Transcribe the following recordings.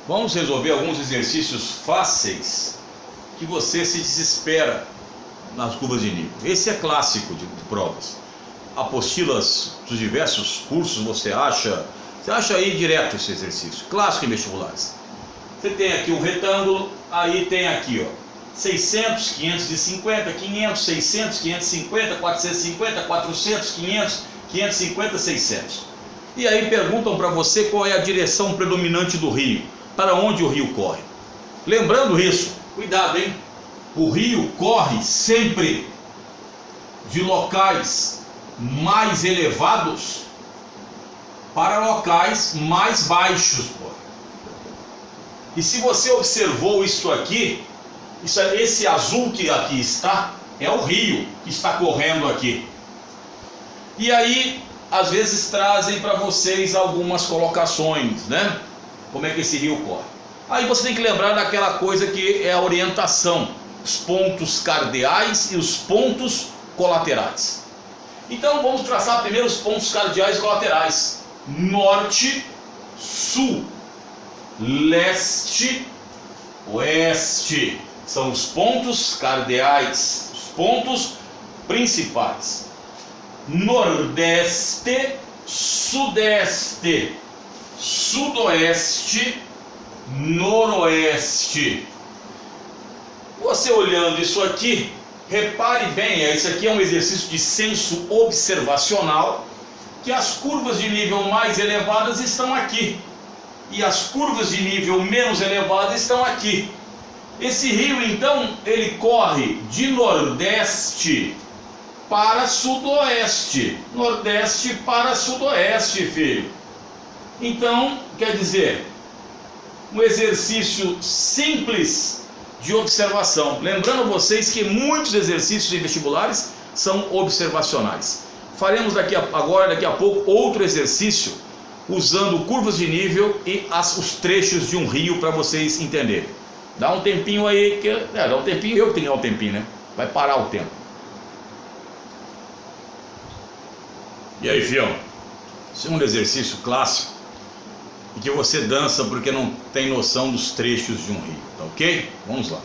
Vamos resolver alguns exercícios fáceis que você se desespera nas curvas de nível. Esse é clássico de provas. Apostilas dos diversos cursos você acha aí direto esse exercício. Clássico em vestibulares. Você tem aqui um retângulo, aí tem aqui, ó, 600, 550, 500, 600, 550, 450, 400, 500, 550, 600. E aí perguntam para você qual é a direção predominante do rio, para onde o rio corre. Lembrando isso, cuidado, hein? O rio corre sempre de locais mais elevados para locais mais baixos. E se você observou isso aqui, esse azul que aqui está, é o rio que está correndo aqui. E aí, às vezes trazem para vocês algumas colocações, né? Como é que esse rio corre. Aí você tem que lembrar daquela coisa que é a orientação, os pontos cardeais e os pontos colaterais. Então vamos traçar primeiro os pontos cardeais e colaterais. Norte, sul, leste, oeste. São os pontos cardeais, os pontos principais. Nordeste, sudeste, sudoeste, noroeste. Você olhando isso aqui, repare bem, esse aqui é um exercício de senso observacional, que as curvas de nível mais elevadas estão aqui e as curvas de nível menos elevadas estão aqui. Esse rio, então, ele corre de nordeste para sudoeste. Nordeste para sudoeste, filho. Então, quer dizer, um exercício simples de observação. Lembrando vocês que muitos exercícios em vestibulares são observacionais. Faremos daqui a pouco outro exercício usando curvas de nível e os trechos de um rio para vocês entenderem. Dá um tempinho aí, dá um tempinho, eu que tenho que dar um tempinho, né? Vai parar o tempo. E aí, fião? Segundo exercício clássico, e que você dança porque não tem noção dos trechos de um rio, tá ok? Vamos lá.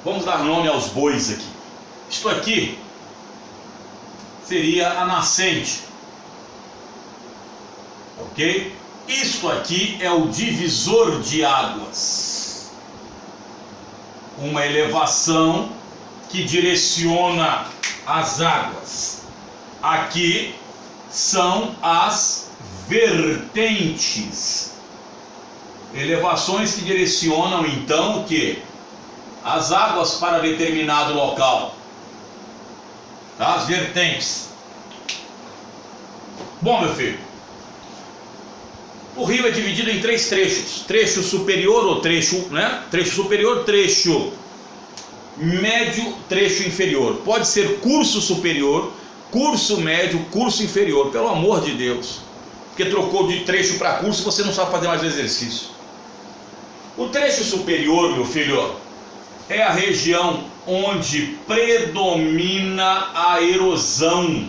Vamos dar nome aos bois aqui. Isto aqui seria a nascente, ok? Isto aqui é o divisor de águas, uma elevação que direciona as águas. Aqui são as vertentes, elevações que direcionam então o que? As águas para determinado local, tá? As vertentes. Bom, meu filho, o rio é dividido em três trechos: trecho superior ou trecho, né? Trecho superior, trecho médio, trecho inferior. Pode ser curso superior, curso médio, curso inferior. Pelo amor de Deus, porque trocou de trecho para curso, você não sabe fazer mais o exercício. O trecho superior, meu filho, é a região onde predomina a erosão.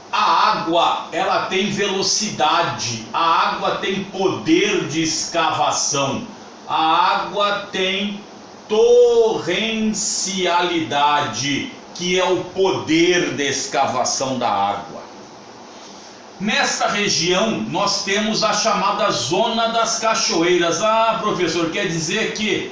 A água, ela tem velocidade, a água tem poder de escavação, a água tem torrencialidade, que é o poder de escavação da água. Nesta região nós temos a chamada zona das cachoeiras. Ah, professor, quer dizer que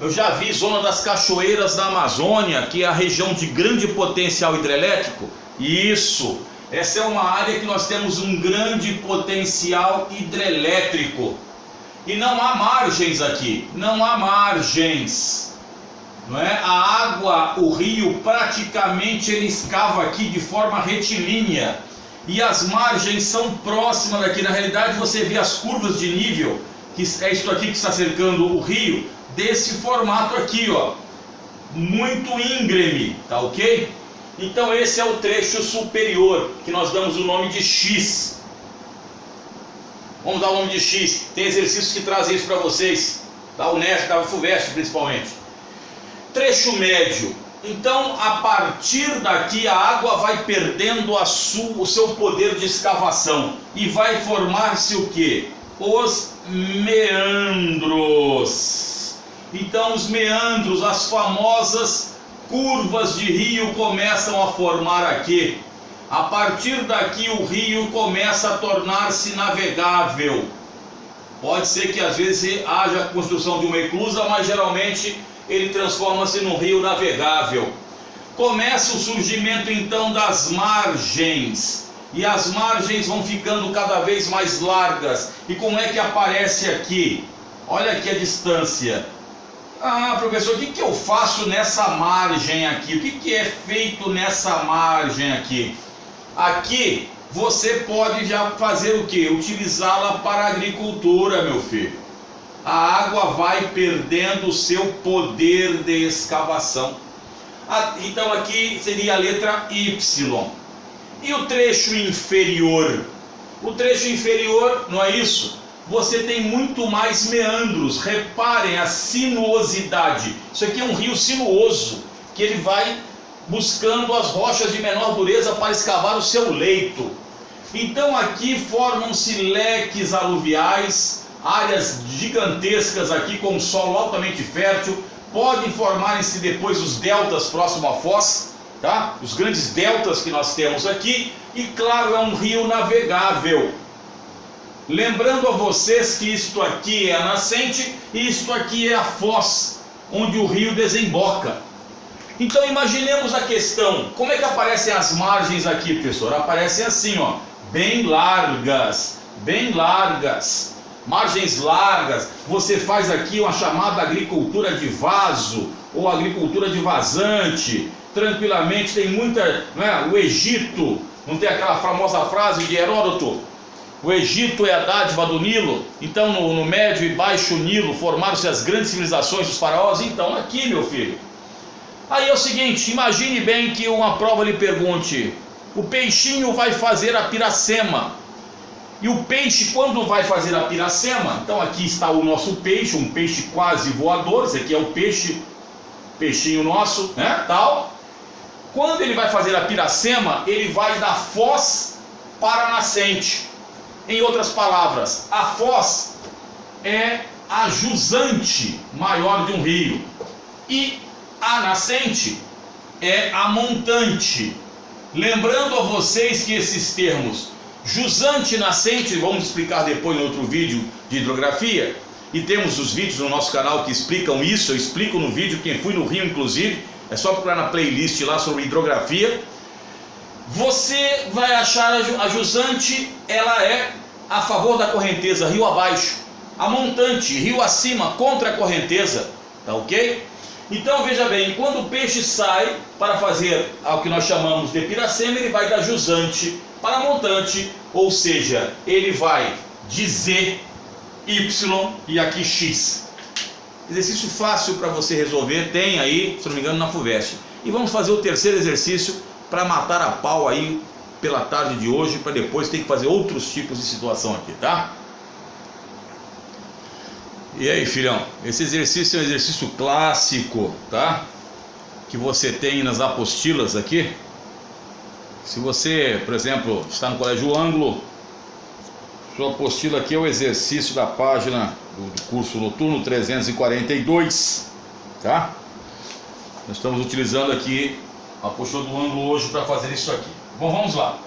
eu já vi zona das cachoeiras da Amazônia, que é a região de grande potencial hidrelétrico? Isso, essa é uma área que nós temos um grande potencial hidrelétrico. E não há margens aqui, não há margens, não é? A água, o rio, praticamente ele escava aqui de forma retilínea. E as margens são próximas daqui. Na realidade você vê as curvas de nível, que é isso aqui que está cercando o rio, desse formato aqui, ó, muito íngreme, tá ok? Então esse é o trecho superior, que nós damos o nome de X. Vamos dar o nome de X. Tem exercícios que trazem isso para vocês, da Unesp, da FUVEST principalmente. Trecho médio Então, a partir daqui, a água vai perdendo o seu poder de escavação e vai formar-se o quê? Os meandros. Então, os meandros, as famosas curvas de rio começam a formar aqui. A partir daqui, o rio começa a tornar-se navegável. Pode ser que às vezes haja a construção de uma eclusa, mas geralmente ele transforma-se num rio navegável. Começa o surgimento então das margens, e as margens vão ficando cada vez mais largas. E como é que aparece aqui? Olha aqui a distância. Ah, professor, o que eu faço nessa margem aqui? O que é feito nessa margem aqui? Aqui você pode já fazer o que? Utilizá-la para a agricultura, meu filho. A água vai perdendo o seu poder de escavação. Então aqui seria a letra Y. E o trecho inferior? O trecho inferior, não é isso? Você tem muito mais meandros. Reparem a sinuosidade. Isso aqui é um rio sinuoso, que ele vai buscando as rochas de menor dureza para escavar o seu leito. Então aqui formam-se leques aluviais, áreas gigantescas aqui com solo altamente fértil. Podem formar-se depois os deltas próximo à foz, tá? Os grandes deltas que nós temos aqui. E claro, é um rio navegável. Lembrando a vocês que isto aqui é a nascente e isto aqui é a foz, onde o rio desemboca. Então imaginemos a questão, como é que aparecem as margens aqui, professor? Aparecem assim, ó, bem largas, margens largas. Você faz aqui uma chamada agricultura de vaso, ou agricultura de vazante, tranquilamente. Tem muita, né? O Egito, não tem aquela famosa frase de Heródoto? O Egito é a dádiva do Nilo. Então no médio e baixo Nilo formaram-se as grandes civilizações dos faraós. Então aqui, meu filho, aí é o seguinte, imagine bem que uma prova lhe pergunte: o peixinho vai fazer a piracema. E o peixe, quando vai fazer a piracema, então aqui está o nosso peixe, um peixe quase voador. Esse aqui é o peixinho nosso, né, tal. Quando ele vai fazer a piracema, ele vai da foz para a nascente. Em outras palavras, a foz é a jusante maior de um rio, e a nascente é a montante. Lembrando a vocês que esses termos jusante e nascente, vamos explicar depois em outro vídeo de hidrografia, e temos os vídeos no nosso canal que explicam isso. Eu explico no vídeo, quem fui no rio inclusive, é só procurar na playlist lá sobre hidrografia. Você vai achar a jusante, ela é a favor da correnteza, rio abaixo. A montante, rio acima, contra a correnteza, tá ok? Então veja bem, quando o peixe sai para fazer o que nós chamamos de piracema, ele vai da jusante para a montante, ou seja, ele vai de Z, Y e aqui X. Exercício fácil para você resolver, tem aí, se não me engano, na FUVEST. E vamos fazer o terceiro exercício para matar a pau aí pela tarde de hoje, para depois ter que fazer outros tipos de situação aqui, tá? E aí, filhão, esse exercício é um exercício clássico, tá? Que você tem nas apostilas aqui. Se você, por exemplo, está no Colégio Ângulo, sua apostila aqui é o exercício da página do curso noturno 342, tá? Nós estamos utilizando aqui a apostila do Ângulo hoje para fazer isso aqui. Bom, vamos lá.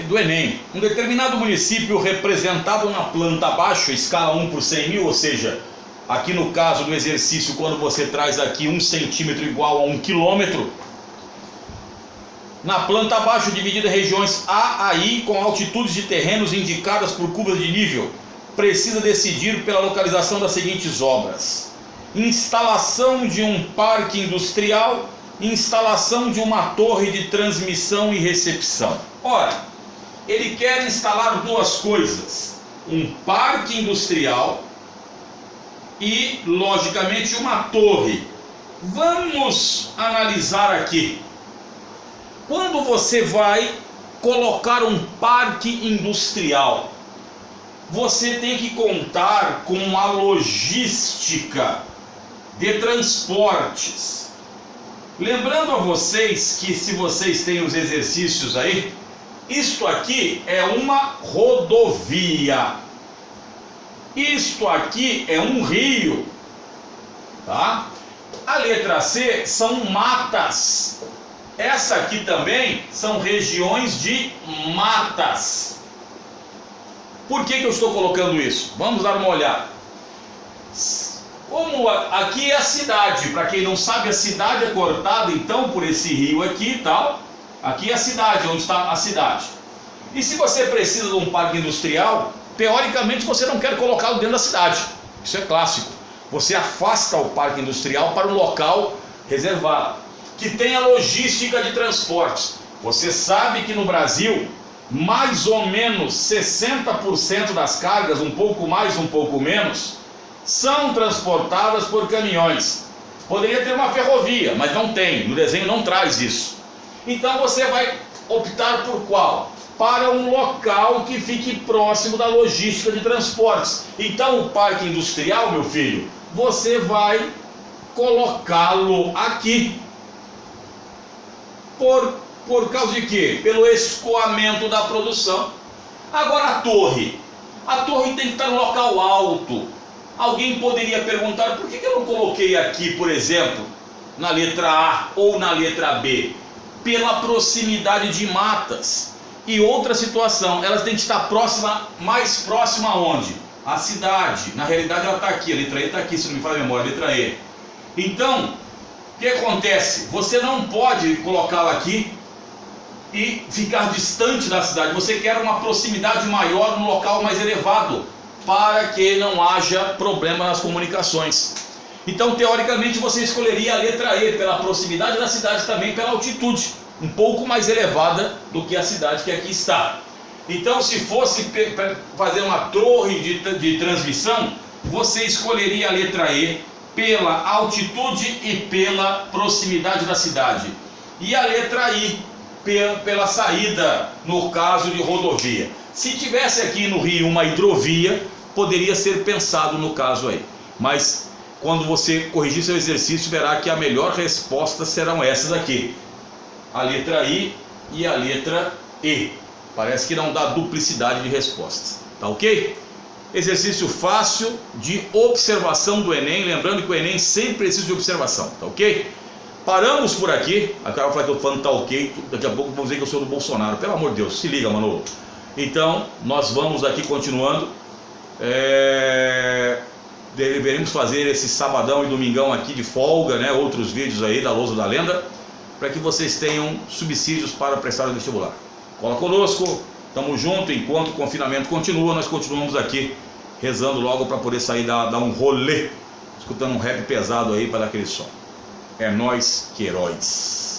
Do Enem, um determinado município representado na planta abaixo, escala 1 por 100 mil, ou seja, aqui no caso do exercício, quando você traz aqui 1 centímetro igual a 1 quilômetro, na planta abaixo dividida em regiões A a I com altitudes de terrenos indicadas por curvas de nível, precisa decidir pela localização das seguintes obras: instalação de um parque industrial, instalação de uma torre de transmissão e recepção. Ora, ele quer instalar duas coisas: um parque industrial e, logicamente, uma torre. Vamos analisar aqui. Quando você vai colocar um parque industrial, você tem que contar com a logística de transportes. Lembrando a vocês que, se vocês têm os exercícios aí, isto aqui é uma rodovia. Isto aqui é um rio, tá? A letra C são matas. Essa aqui também são regiões de matas. Por que eu estou colocando isso? Vamos dar uma olhada. Como aqui é a cidade, para quem não sabe, a cidade é cortada então por esse rio aqui e tal. Aqui é a cidade, onde está a cidade. E se você precisa de um parque industrial, teoricamente você não quer colocá-lo dentro da cidade. Isso é clássico. Você afasta o parque industrial para um local reservado, que tenha logística de transportes. Você sabe que no Brasil, mais ou menos 60% das cargas, um pouco mais, um pouco menos, são transportadas por caminhões. Poderia ter uma ferrovia, mas não tem, no desenho não traz isso. Então você vai optar por qual? Para um local que fique próximo da logística de transportes. Então o parque industrial, meu filho, você vai colocá-lo aqui. Por causa de quê? Pelo escoamento da produção. Agora a torre tem que estar no local alto. Alguém poderia perguntar, por que eu não coloquei aqui, por exemplo, na letra A ou na letra B? Pela proximidade de matas. E outra situação, elas têm que estar mais próxima aonde? A cidade. Na realidade ela está aqui, a letra E está aqui, se não me falha a memória, a letra E. Então, o que acontece? Você não pode colocá-la aqui e ficar distante da cidade. Você quer uma proximidade maior, um local mais elevado, para que não haja problema nas comunicações. Então, teoricamente, você escolheria a letra E, pela proximidade da cidade, também pela altitude um pouco mais elevada do que a cidade que aqui está. Então, se fosse fazer uma torre de transmissão, você escolheria a letra E pela altitude e pela proximidade da cidade, e a letra I pela saída, no caso de rodovia. Se tivesse aqui no Rio uma hidrovia, poderia ser pensado no caso aí, mas quando você corrigir seu exercício, verá que a melhor resposta serão essas aqui, a letra I e a letra E. Parece que não dá duplicidade de respostas, tá ok? Exercício fácil de observação do Enem, lembrando que o Enem sempre precisa de observação, tá ok? Paramos por aqui. A cara vai falar que eu tô falando tá ok, daqui a pouco vamos dizer que eu sou do Bolsonaro, pelo amor de Deus, se liga, Manolo. Então, nós vamos aqui continuando, deveremos fazer esse sabadão e domingão aqui de folga, né? Outros vídeos aí da Lousa da Lenda, para que vocês tenham subsídios para prestar o vestibular. Cola conosco, tamo junto. Enquanto o confinamento continua, nós continuamos aqui rezando logo para poder sair, dar um rolê, escutando um rap pesado aí para dar aquele som. É nóis que heróis.